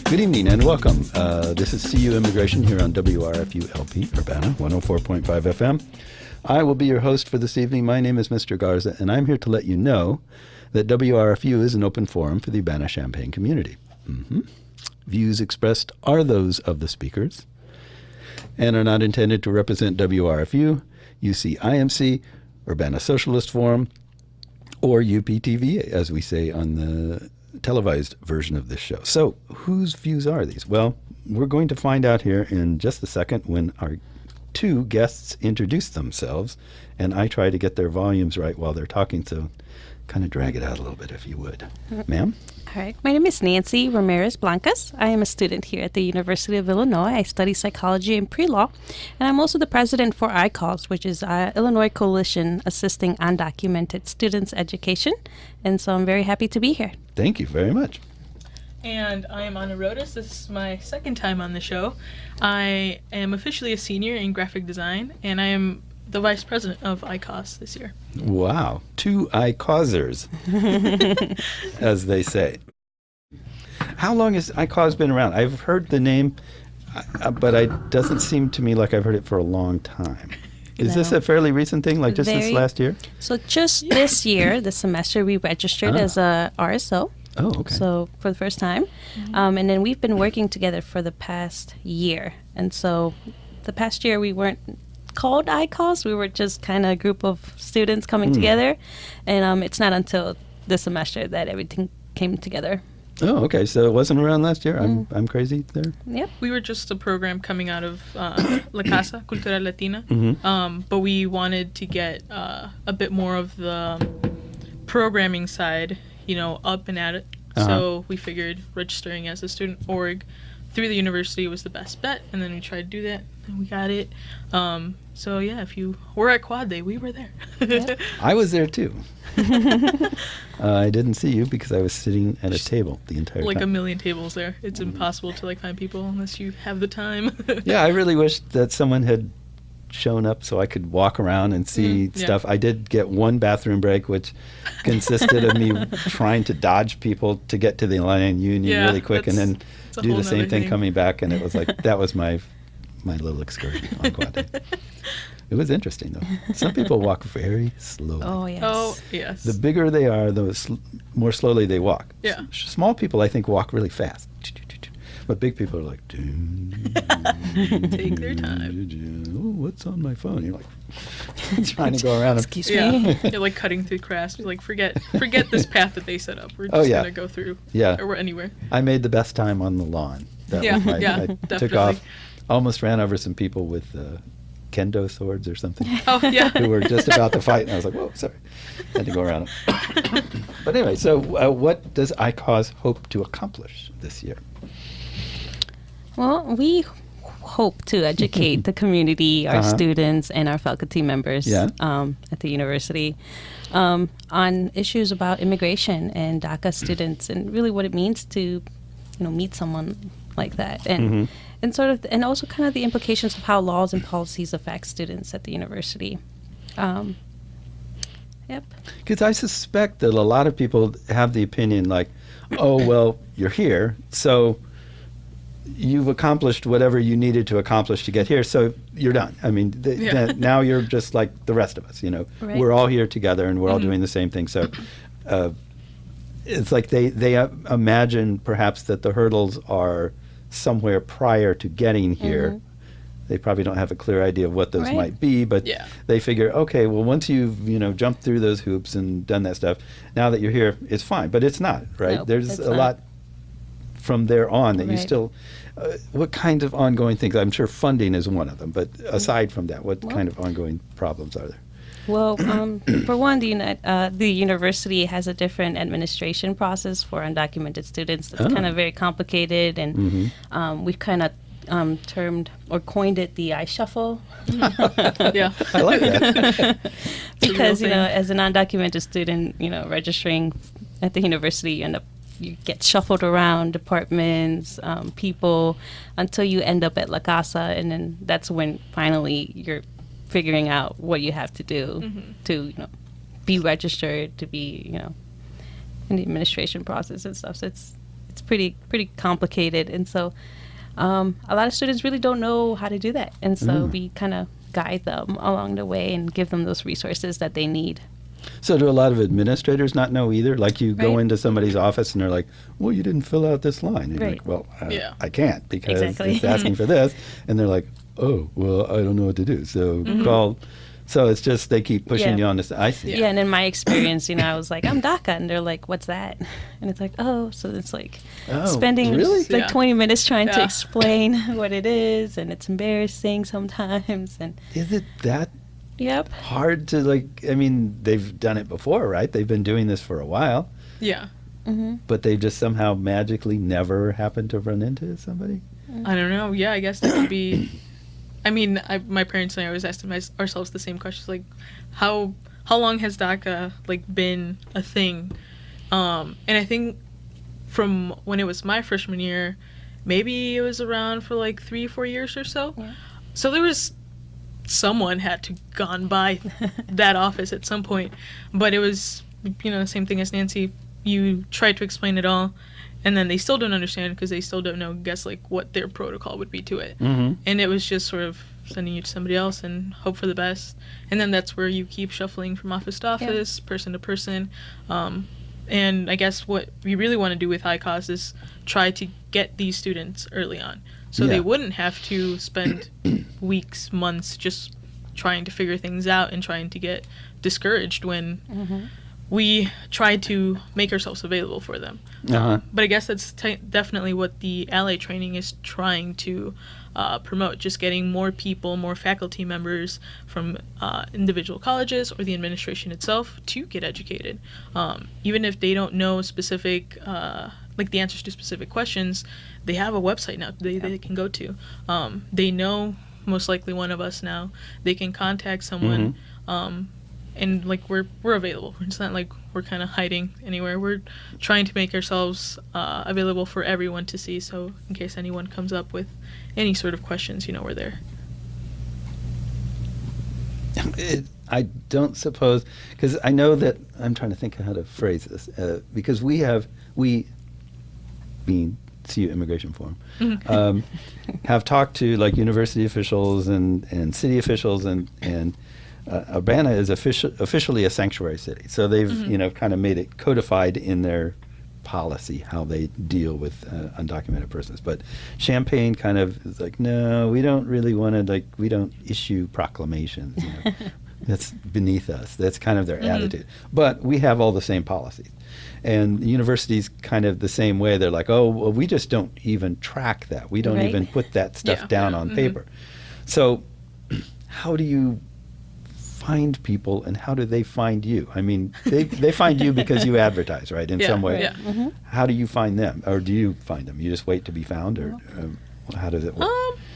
Good evening and welcome. This is CU Immigration here on WRFU LP Urbana 104.5 FM. I will be your host for this evening. My name is Mr. Garza, and I'm here to let you know that WRFU is an open forum for the Urbana-Champaign community. Views expressed are those of the speakers and are not intended to represent WRFU, UCIMC, Urbana Socialist Forum, or UPTV, as we say on the televised version of this show. So, whose views are these? Well, we're going to find out here in just a second when our two guests introduce themselves, and I try to get their volumes right while they're talking, so kind of drag it out a little bit if you would. Ma'am? All right. My name is Nancy Ramirez Blancas. I am a student here at the University of Illinois. I study psychology and pre-law, and I'm also the president for ICAUS, which is Illinois Coalition Assisting Undocumented Students Education, and so I'm very happy to be here. Thank you very much. And I am Anna Rodas. This is my second time on the show. I am officially a senior in graphic design, and I am the vice president of ICAUS this year. Wow. Two ICAUSers, as they say. How long has ICAUS been around? I've heard the name, but it doesn't seem to me like I've heard it for a long time. Is this a fairly recent thing, like just this last year? So just this year, this semester, we registered as a RSO. Oh, okay. So for the first time. And then we've been working together for the past year. And so the past year we weren't called ICAUS. We were just kind of a group of students coming together. And it's not until this semester that everything came together. Oh, okay. So it wasn't around last year? I'm crazy there? Yep. We were just a program coming out of La Casa Cultural Latina, but we wanted to get a bit more of the programming side, up and at it. So we figured registering as a student org through the university was the best bet, and then we tried to do that, and we got it. So yeah, if you were at Quad Day, we were there. Yep. I was there too. I didn't see you because I was sitting at a table the entire time. Like a million tables there. It's impossible to find people unless you have the time. Yeah, I really wish that someone had shown up so I could walk around and see stuff. I did get one bathroom break, which consisted of me trying to dodge people to get to the Lion Union really quick and then do the same thing coming back. And it was like, that was my little excursion on Quad Day. It was interesting, though. Some people walk very slowly. Oh, yes. Oh, yes. The bigger they are, the more slowly they walk. Yeah. Small people, I think, walk really fast. But big people are like, take their time. Oh, what's on my phone? You're like trying to go around. Excuse me. You're like cutting through grass. You're like, forget this path that they set up. We're just gonna go through. Or anywhere. I made the best time on the lawn. That was I definitely. took off, almost ran over some people with kendo swords or something. Oh yeah. Who were just about to fight, and I was like, whoa, sorry. Had to go around them. But anyway, so what does ICAUS hope to accomplish this year? Well, we hope to educate the community, our students, and our faculty members at the university on issues about immigration and DACA students, and really what it means to, meet someone like that, and and also kind of the implications of how laws and policies affect students at the university. Yep. Because I suspect that a lot of people have the opinion like, oh, well, you're here, so you've accomplished whatever you needed to accomplish to get here, so you're done. I mean, now you're just like the rest of us, Right. We're all here together, and we're all doing the same thing. So it's like they imagine perhaps that the hurdles are somewhere prior to getting here. They probably don't have a clear idea of what those might be, but they figure, okay, well, once you've jumped through those hoops and done that stuff, now that you're here, it's fine. But it's not, right? Nope, there's a lot from there on that you still. What kind of ongoing things? I'm sure funding is one of them, but aside from that, what kind of ongoing problems are there? Well, for one, the university has a different administration process for undocumented students. That's kind of very complicated, and we've kind of termed or coined it the iShuffle. Yeah, I like that. Because as an undocumented student, registering at the university, you get shuffled around departments, people, until you end up at La Casa, and then that's when finally you're figuring out what you have to do to, be registered, to be, in the administration process and stuff. So it's it's pretty complicated. And so a lot of students really don't know how to do that. And so we kind of guide them along the way and give them those resources that they need. So do a lot of administrators not know either? Like you go into somebody's office and they're like, well, you didn't fill out this line. And you're like, well, I can't because it's asking for this. And they're like, oh, well, I don't know what to do. So call. So it's just they keep pushing you on this. I see. Yeah, and in my experience, I was like, I'm DACA. And they're like, what's that? And it's like, oh, so it's like spending like 20 minutes trying to explain what it is. And it's embarrassing sometimes. And is it that hard to they've done it before, right? They've been doing this for a while. Yeah. But they just somehow magically never happened to run into somebody? I don't know. Yeah, I guess that could be... my parents and I always asked ourselves the same questions, like, how long has DACA, been a thing? And I think from when it was my freshman year, maybe it was around for, 3-4 years or so. Yeah. So there was... someone had to gone by that office at some point, but it was the same thing as Nancy. You try to explain it all, and then they still don't understand because they still don't know what their protocol would be to it. And it was just sort of sending you to somebody else and hope for the best, and then that's where you keep shuffling from office to office, person to person. And I guess what we really want to do with High Cause is try to get these students early on. So they wouldn't have to spend weeks, months just trying to figure things out and trying to get discouraged when we try to make ourselves available for them. But I guess that's definitely what the Ally training is trying to promote, just getting more people, more faculty members from individual colleges or the administration itself to get educated. Even if they don't know specific the answers to specific questions, they have a website now they can go to. They know most likely one of us now. They can contact someone, and we're available. It's not like we're kind of hiding anywhere. We're trying to make ourselves available for everyone to see. So in case anyone comes up with any sort of questions, we're there. I don't suppose, because I know that I'm trying to think of how to phrase this, because we being CU Immigration Forum, have talked to university officials and city officials, and Urbana is officially a sanctuary city. So they've kind of made it codified in their policy how they deal with undocumented persons. But Champaign kind of is like, no, we don't really want to, we don't issue proclamations. That's beneath us. That's kind of their attitude. But we have all the same policies. And the university's kind of the same way. They're like, oh, well, we just don't even track that. We don't even put that stuff down on paper. So how do you find people, and how do they find you? I mean, they find you because you advertise, right, in some way. Yeah. How do you find them? Or do you find them? You just wait to be found? Or how does it work?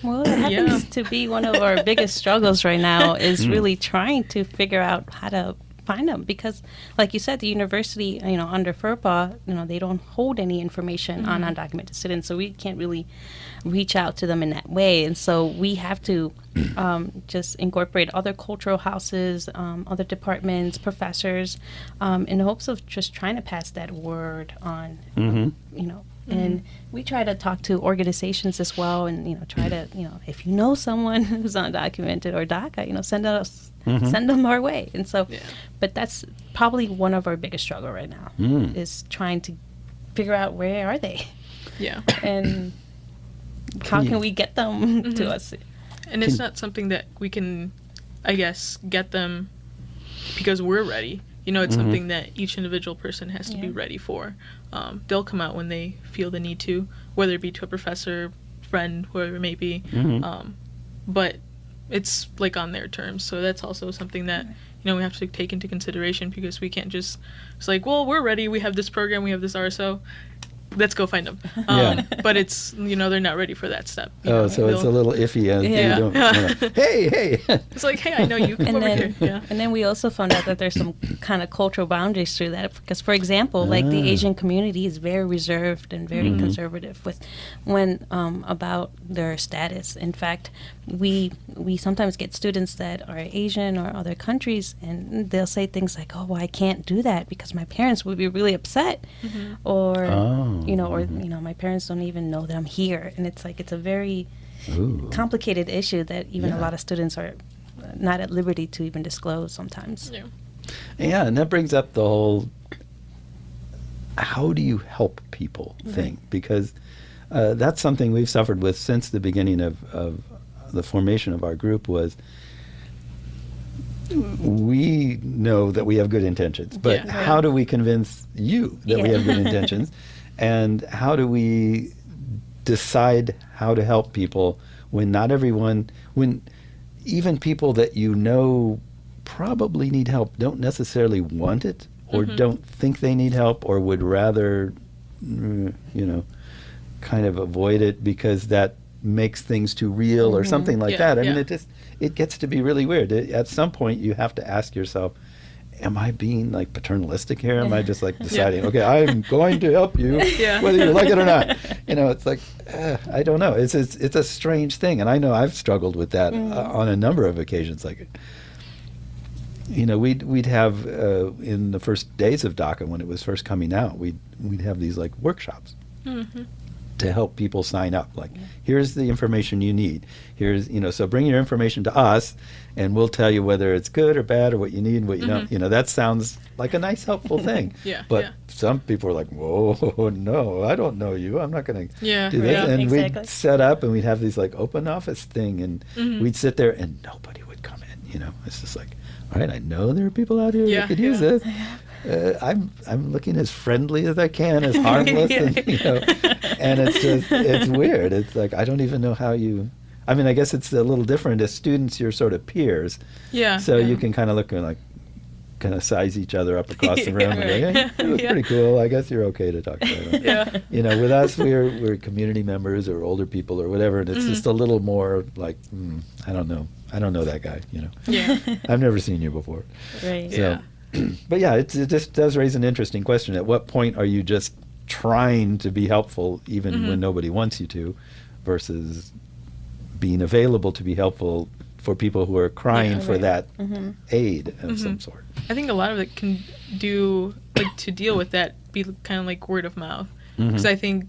Well, it happens to be one of our biggest struggles right now is really trying to figure out how to find them, because like you said, the university, under FERPA, they don't hold any information on undocumented students, so we can't really reach out to them in that way. And so we have to just incorporate other cultural houses, other departments, professors, in the hopes of just trying to pass that word on, And we try to talk to organizations as well, and try to if you know someone who's undocumented or DACA, send them our way. And so, but that's probably one of our biggest struggle right now is trying to figure out where are they, and how can we get them to us. And it's not something that we can, I guess, get them because we're ready. It's something that each individual person has to be ready for. They'll come out when they feel the need to, whether it be to a professor, friend, whoever it may be. But it's on their terms. So that's also something that, we have to take into consideration, because we can't just, it's well, we're ready. We have this program. We have this RSO. Let's go find them. But it's, they're not ready for that step. So it's a little iffy. You don't hey. It's hey, I know you. Come over here. Yeah. And then we also found out that there's some kind of cultural boundaries through that. Because, for example, the Asian community is very reserved and very conservative when about their status. In fact, we sometimes get students that are Asian or other countries, and they'll say things like, "Oh, well, I can't do that because my parents would be really upset," or my parents don't even know that I'm here, and it's like it's a very complicated issue that even a lot of students are not at liberty to even disclose sometimes. Yeah, and that brings up the whole how do you help people thing, because that's something we've suffered with since the beginning of the formation of our group. Was we know that we have good intentions, but how do we convince you that we have good intentions, and how do we decide how to help people when not everyone, when even people that you know probably need help don't necessarily want it, or don't think they need help, or would rather kind of avoid it because that makes things too real or something like that. I mean, it gets to be really weird. At some point you have to ask yourself, am I being like paternalistic here? Am I just like deciding, okay, I'm going to help you whether you like it or not? It's like, I don't know. It's a strange thing. And I know I've struggled with that on a number of occasions. Like, we'd have, in the first days of DACA, when it was first coming out, we'd have these like workshops to help people sign up. Like, here's the information you need. Here's, so bring your information to us and we'll tell you whether it's good or bad or what you need and what you don't. That sounds like a nice, helpful thing. But some people are like, whoa, no, I don't know you. I'm not going to do this. And we'd set up and we'd have these like open office thing, and we'd sit there and nobody would come in. It's just like, all right, I know there are people out here that could use this. I'm looking as friendly as I can, as harmless, and it's weird. It's like, I don't even know how you. I mean, I guess it's a little different. As students, you're sort of peers. So you can kind of look and like, kind of size each other up across the room. And like, hey, that was pretty cool. I guess you're okay to talk about it. With us, we're community members or older people or whatever, and it's just a little more like, I don't know that guy. I've never seen you before. Right. So, but it just does raise an interesting question. At what point are you just trying to be helpful even when nobody wants you to, versus being available to be helpful for people who are crying for that aid of some sort? I think a lot of it can do, like, to deal with that, be kind of like word of mouth. Because I think,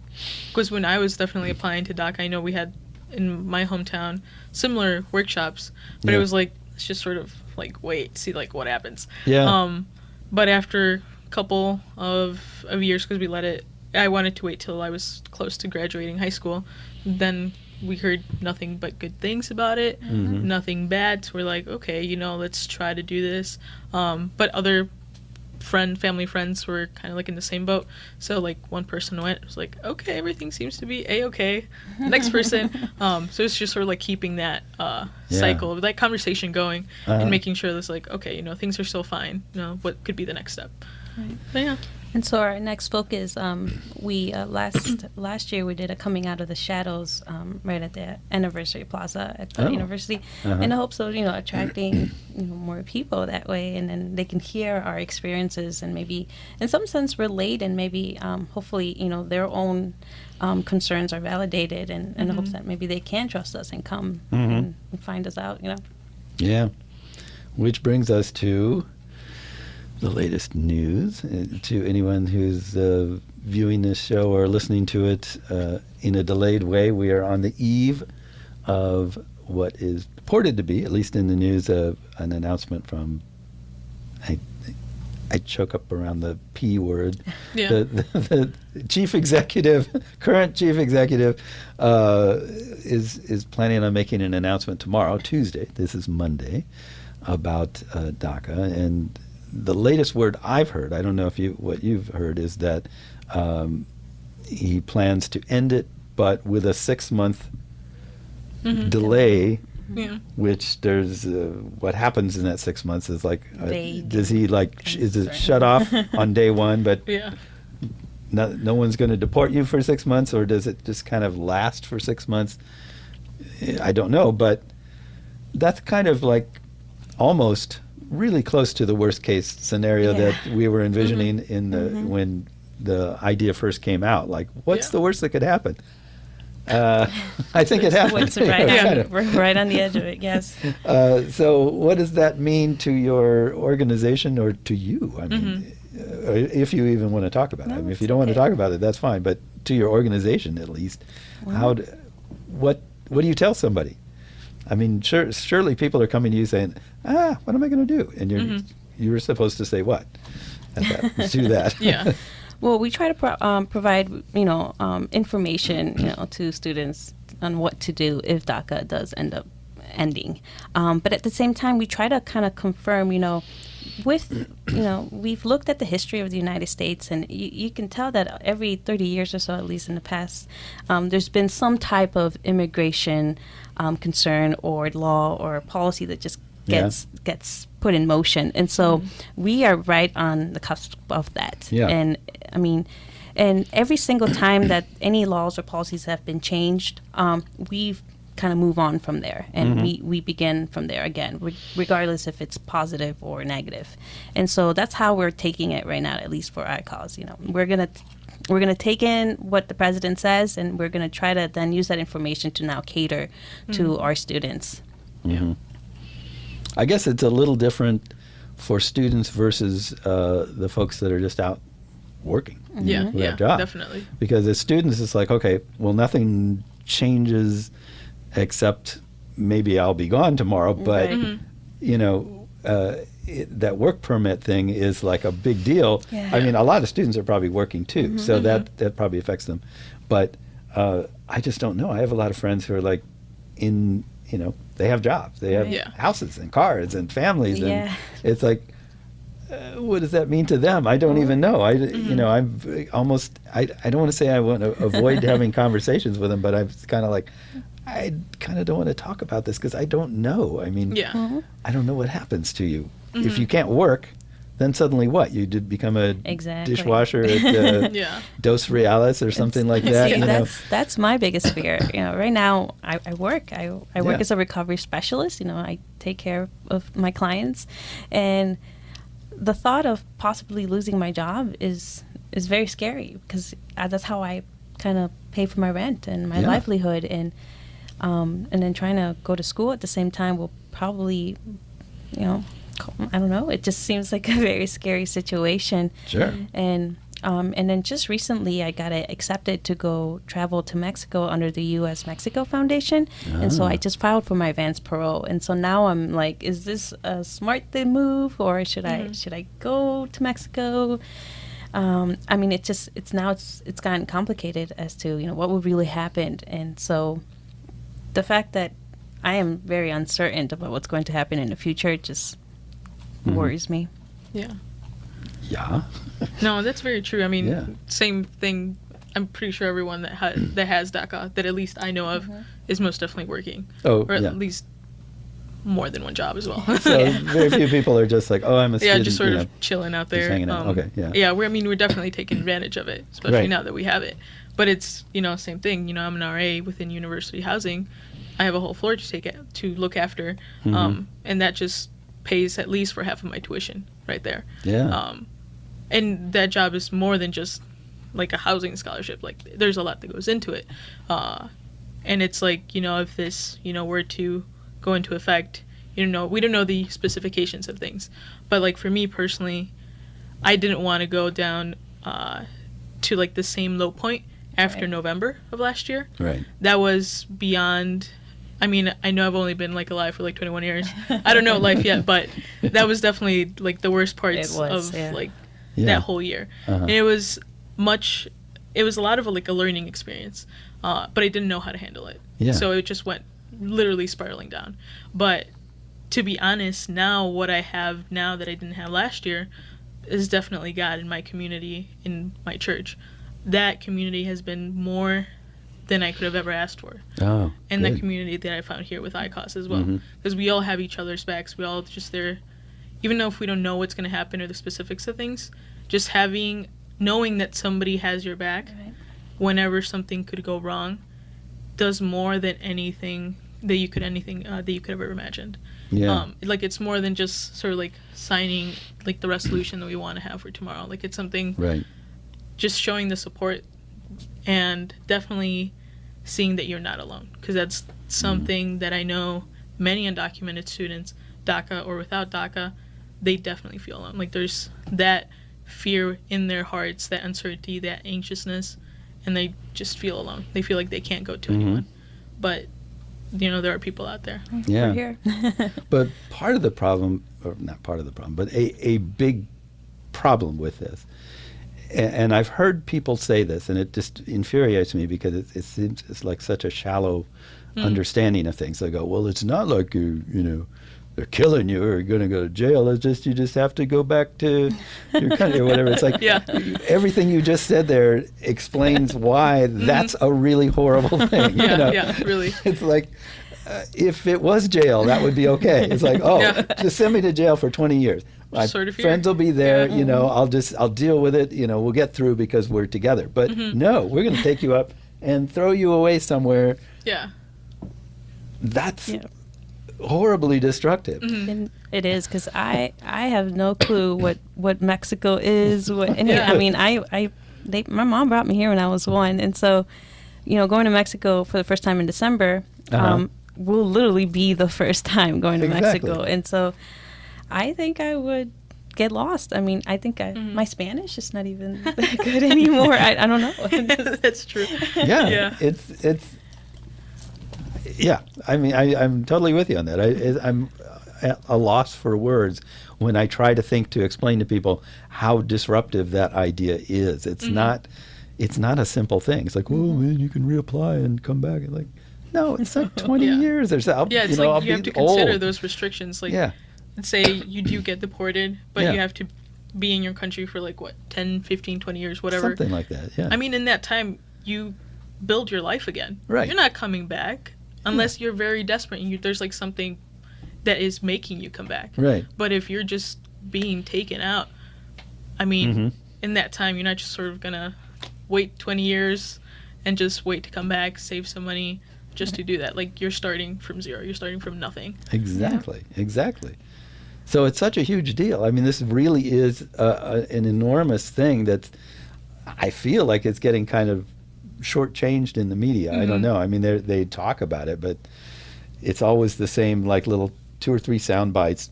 when I was definitely applying to DACA, I know we had in my hometown similar workshops, but it was like, it's just sort of like, wait, see like what happens. But after a couple of years, because I wanted to wait till I was close to graduating high school, then we heard nothing but good things about it, nothing bad. So we're like, okay, let's try to do this. But other family friends were kind of like in the same boat. So like one person went, it was like, okay, everything seems to be A-okay. Next person. So it's just sort of like keeping that cycle of that conversation going and making sure that's like, okay, things are still fine. What could be the next step? Right. But And so our next focus, we last year we did a coming out of the shadows right at the Anniversary Plaza at the university, in the hopes of attracting more people that way, and then they can hear our experiences and maybe in some sense relate, and maybe hopefully their own concerns are validated, and in the hopes that maybe they can trust us and come and find us out. Yeah, which brings us to the latest news. To anyone who's viewing this show or listening to it in a delayed way, we are on the eve of what is purported to be, at least in the news, an announcement from, I choke up around the P word, the chief executive, current chief executive, is planning on making an announcement tomorrow, Tuesday, this is Monday, about DACA. And the latest word I've heard, I don't know what you've heard, is that he plans to end it, but with a 6-month delay. Which there's what happens in that 6 months is like, does he is it shut off on day one, but no one's going to deport you for 6 months, or does it just kind of last for 6 months? I don't know, but that's kind of like almost really close to the worst case scenario that we were envisioning in the when the idea first came out. Like, what's the worst that could happen? I think it happens. It's right Kind on, of. we're right on the edge of it, yes. So what does that mean to your organization or to you? I mean, if you even want to talk about it. I mean, if you don't want to talk about it, that's fine. But to your organization, at least, what do you tell somebody? I mean, surely people are coming to you saying, what am I going to do? And you're supposed to say what? Do that. Yeah. Well, we try to provide, information, to students on what to do if DACA does end up ending. But at the same time, we try to kind of confirm, we've looked at the history of the United States, and you can tell that every 30 years or so, at least in the past, there's been some type of immigration concern or law or policy that just gets put in motion. And so we are right on the cusp of that. Yeah. And I mean, and every single time that any laws or policies have been changed, we've kind of move on from there, and we begin from there again, regardless if it's positive or negative. And so that's how we're taking it right now, at least for our cause. We're gonna take in what the president says, and we're gonna try to then use that information to now cater to our students. I guess it's a little different for students versus the folks that are just out working. Who have jobs. Definitely. Because as students, it's like, okay, well, nothing changes except maybe I'll be gone tomorrow, but that work permit thing is like a big deal. I mean, a lot of students are probably working too, so that probably affects them. But I just don't know. I have a lot of friends who are like they have jobs, they have houses and cars and families, and it's like, what does that mean to them? I don't even know. I'm almost, I don't want to say I want to avoid having conversations with them, but I'm kind of like, I kind of don't want to talk about this because I don't know. I mean, I don't know what happens to you. If you can't work, then suddenly what? You did become a dishwasher at Dos Reales or something like that. See, that's my biggest fear. Right now I work. I work as a recovery specialist. I take care of my clients, and the thought of possibly losing my job is very scary because that's how I kind of pay for my rent and my livelihood, and then trying to go to school at the same time will probably, I don't know. It just seems like a very scary situation. Sure. And then just recently I got accepted to go travel to Mexico under the U.S.-Mexico Foundation. And so I just filed for my advance parole. And so now I'm like, is this a smart move, or should I go to Mexico? I mean, it's gotten complicated as to, what would really happen. And so the fact that I am very uncertain about what's going to happen in the future just worries me. Yeah. No, that's very true. I mean, same thing. I'm pretty sure everyone that has DACA, that at least I know of, is most definitely working. Or at least more than one job as well. So very few people are just like, I'm a student. Just sort of chilling out there. Just hanging out. We're definitely taking advantage of it, especially now that we have it. But it's, same thing. I'm an RA within university housing. I have a whole floor to look after, and that just pays at least for half of my tuition right there. And that job is more than just like a housing scholarship. Like, there's a lot that goes into it, and it's like, if this were to go into effect, we don't know the specifications of things, but like for me personally, I didn't want to go down to like the same low point after November of last year. That was beyond. I mean, I know I've only been like alive for like 21 years. I don't know life yet, but that was definitely like the worst parts of like that whole year. And it was a lot of like a learning experience, but I didn't know how to handle it. So it just went literally spiraling down. But to be honest, now what I have now that I didn't have last year is definitely God in my community, in my church. That community has been more than I could have ever asked for. And the community that I found here with ICOS as well. Because we all have each other's backs. We all just there, even though if we don't know what's going to happen or the specifics of things, just knowing that somebody has your back whenever something could go wrong does more than anything that you could have ever imagined. Like, it's more than just sort of like signing like the resolution that we want to have for tomorrow. Like, it's something just showing the support, and definitely seeing that you're not alone, because that's something that I know many undocumented students, DACA or without DACA, they definitely feel alone. Like there's that fear in their hearts, that uncertainty, that anxiousness, and they just feel alone. They feel like they can't go to anyone. But there are people out there. Yeah. We're here. But part of the problem, or not part of the problem, but a big problem with this, and I've heard people say this, and it just infuriates me because it seems it's like such a shallow understanding of things. They go, well, it's not like they're killing you or you're going to go to jail. It's just you just have to go back to your country or whatever. It's like everything you just said there explains why that's a really horrible thing. Yeah, really. It's like if it was jail, that would be okay. It's like, just send me to jail for 20 years. My friends will be there. I'll deal with it. We'll get through because we're together. But no, we're going to take you up and throw you away somewhere. Yeah. That's horribly destructive. And it is, because I have no clue what Mexico is. My mom brought me here when I was 1, and so going to Mexico for the first time in December will literally be the first time going to Mexico, and so I think I would get lost. I think my Spanish is not even that good anymore. I don't know. That's true. Yeah. It's yeah. I'm totally with you on that. I'm at a loss for words when I try to think to explain to people how disruptive that idea is. It's not a simple thing. It's like, oh man, you can reapply and come back. And like, no, it's like 20 years or so. You have to consider those restrictions. Like, let's say you do get deported, but you have to be in your country for 10, 15, 20 years, whatever. Something like that, yeah. In that time, you build your life again. Right. You're not coming back unless you're very desperate and there's something that is making you come back. Right. But if you're just being taken out, in that time, you're not just sort of going to wait 20 years and just wait to come back, save some money just to do that. Like, you're starting from zero. You're starting from nothing. Exactly. So it's such a huge deal. This really is an enormous thing that I feel like it's getting kind of shortchanged in the media. I don't know. They talk about it, but it's always the same, little 2 or 3 sound bites.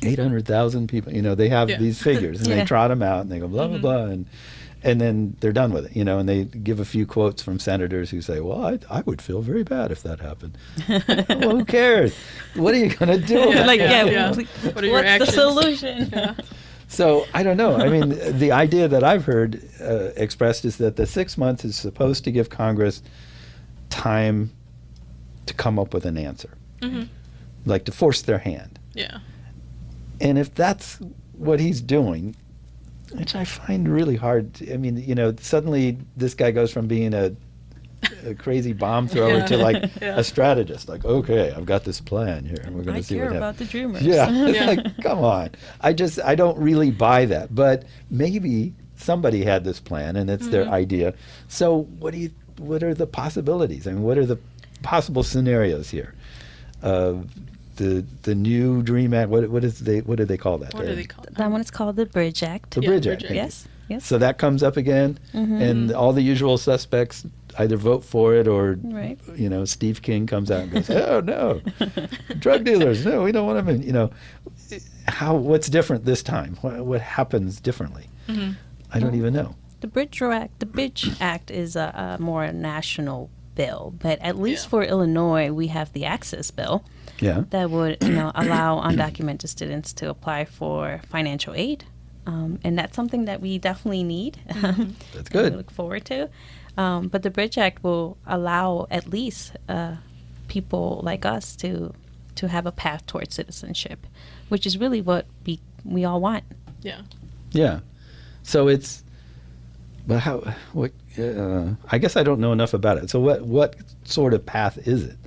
800,000 people, they have these figures, and they trot them out, and they go blah, blah, blah, and then they're done with it, and they give a few quotes from senators who say, well, I would feel very bad if that happened. Well, who cares? What are you going to do? What are your actions? The solution? So, I don't know. The idea that I've heard expressed is that the 6 months is supposed to give Congress time to come up with an answer, like to force their hand. Yeah. And if that's what he's doing, which I find really hard. Suddenly this guy goes from being a crazy bomb thrower to a strategist. Like, okay, I've got this plan here, and we're going to see what happens. I care about the dreamers. Yeah, it's like, come on. I don't really buy that. But maybe somebody had this plan, and it's their idea. So what are the possibilities? What are the possible scenarios here? The new Dream Act. What do they call that? What do they call that one is called the Bridge Act. The Bridge Act. Yes. So that comes up again, and all the usual suspects either vote for it or, Steve King comes out and goes, "Oh no, drug dealers! No, we don't want them in." What's different this time? What happens differently? I don't even know. The Bridge Act is a more national bill, but at least for Illinois, we have the Access Bill. Yeah. That would allow undocumented students to apply for financial aid, and that's something that we definitely need. That's good. We look forward to, but the Bridge Act will allow at least people like us to have a path towards citizenship, which is really what we all want. Yeah. Yeah. So it's, but how? What? I guess I don't know enough about it. So what sort of path is it?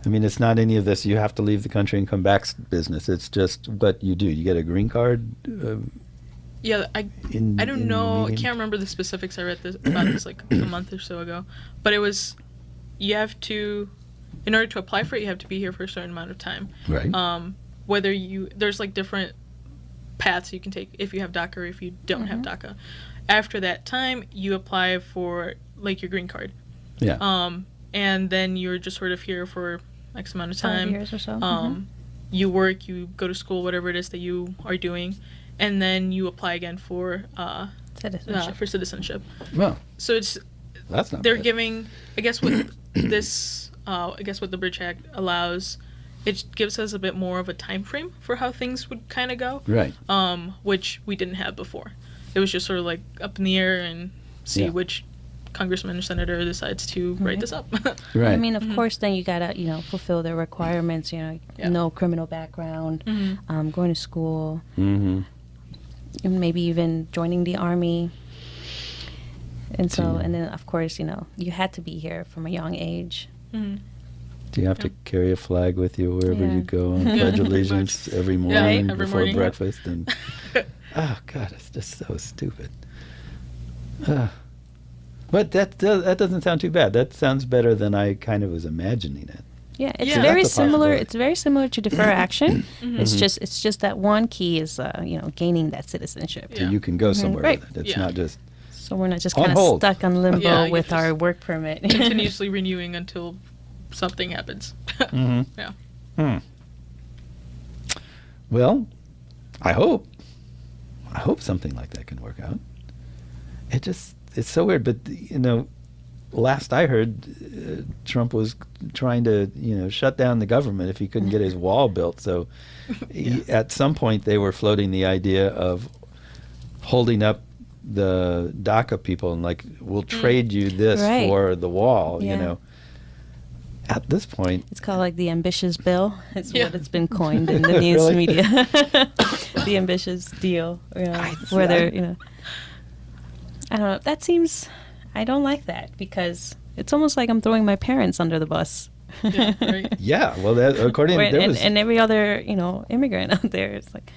It's not any of this you have to leave the country and come back business. It's just what you do. You get a green card? I don't know. I can't remember the specifics. I read about this a month or so ago. But it was, you have to, in order to apply for it, you have to be here for a certain amount of time. Right. There's different paths you can take if you have DACA or if you don't have DACA. After that time, you apply for your green card. Yeah. And then you're just sort of here for X amount of time. 5 years or so. You work, you go to school, whatever it is that you are doing, and then you apply again for citizenship. Well, So that's not they're bad. giving, I guess what this, what the Bridge Act allows, it gives us a bit more of a time frame for how things would kind of go. Right. Which we didn't have before. It was just sort of like up in the air and see Yeah. which congressman or senator decides to write this up. Right. I mean, of course, then you gotta, fulfill their requirements. Yeah. No criminal background, going to school, Mm-hmm. and maybe even joining the army. And so, Hmm. and then of course, you had to be here from a young age. Do you have to carry a flag with you wherever Yeah. you go and pledge allegiance every morning every before morning. breakfast? And oh God, it's just so stupid. But that doesn't sound too bad. That sounds better than I kind of was imagining it. Yeah, it's Yeah. very That's a similar. possibility. It's very similar to defer action. It's just that one key is gaining that citizenship. So Yeah. you can go somewhere Right. with it. It's Yeah. not just So we're not just On kind of hold. stuck on limbo Yeah, you with our just- work permit. Continuously renewing until something happens. Yeah. Well, I hope something like that can work out. It's so weird, but last I heard, Trump was trying to shut down the government if he couldn't get his wall built. So at some point they were floating the idea of holding up the DACA people and we'll trade you this Right. for the wall. Yeah. At this point, It's called like the ambitious bill. It's Yeah. what it's been coined in the news Really? media. The ambitious deal. Where they're, I don't know. That seems, I don't like that because it's almost like I'm throwing my parents under the bus. Yeah, right. yeah. Well, according Right, there and, was and every other, immigrant out there, it's like,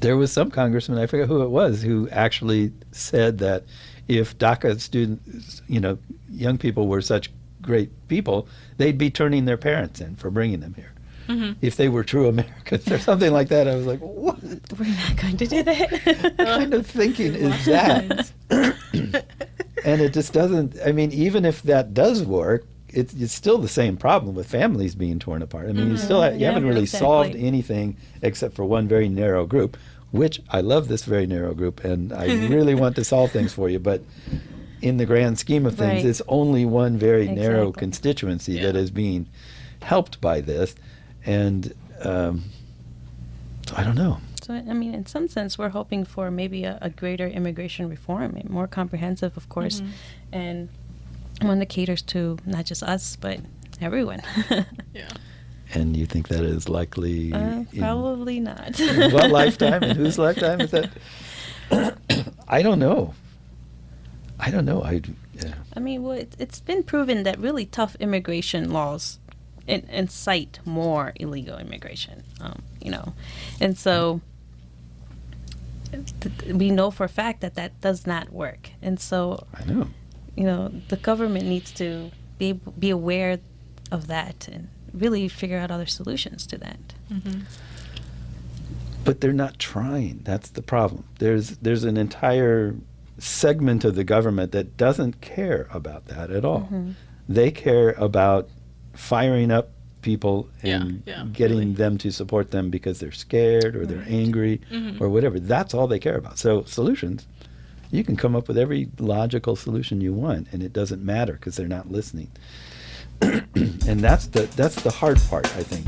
there was some congressman, I forget who it was, who actually said that if DACA students, young people were such great people, they'd be turning their parents in for bringing them here. If they were true Americans or something like that. I was like, what we're not going to do that. kind of thinking is that? And it just doesn't, even if that does work, it's still the same problem with families being torn apart. You still you Yeah, haven't really exactly. solved anything except for one very narrow group, which I love this very narrow group, and I really want to solve things for you, but in the grand scheme of things, Right. it's only one very narrow Exactly. constituency Yeah. that is being helped by this, and so I don't know. So, in some sense, we're hoping for maybe a greater immigration reform, more comprehensive, of course, and one that caters to not just us, but everyone. Yeah. And you think that is likely in Probably not. what lifetime and whose lifetime is that? I don't know. Well, it's been proven that really tough immigration laws incite more illegal immigration, and so we know for a fact that does not work. And so, I know. the government needs to be aware of that and really figure out other solutions to that. But they're not trying. That's the problem. There's an entire segment of the government that doesn't care about that at all. They care about firing up people and getting really. them to support them because they're scared or they're angry or whatever. That's all they care about. So solutions, you can come up with every logical solution you want, and it doesn't matter because they're not listening. And that's the hard part, I think.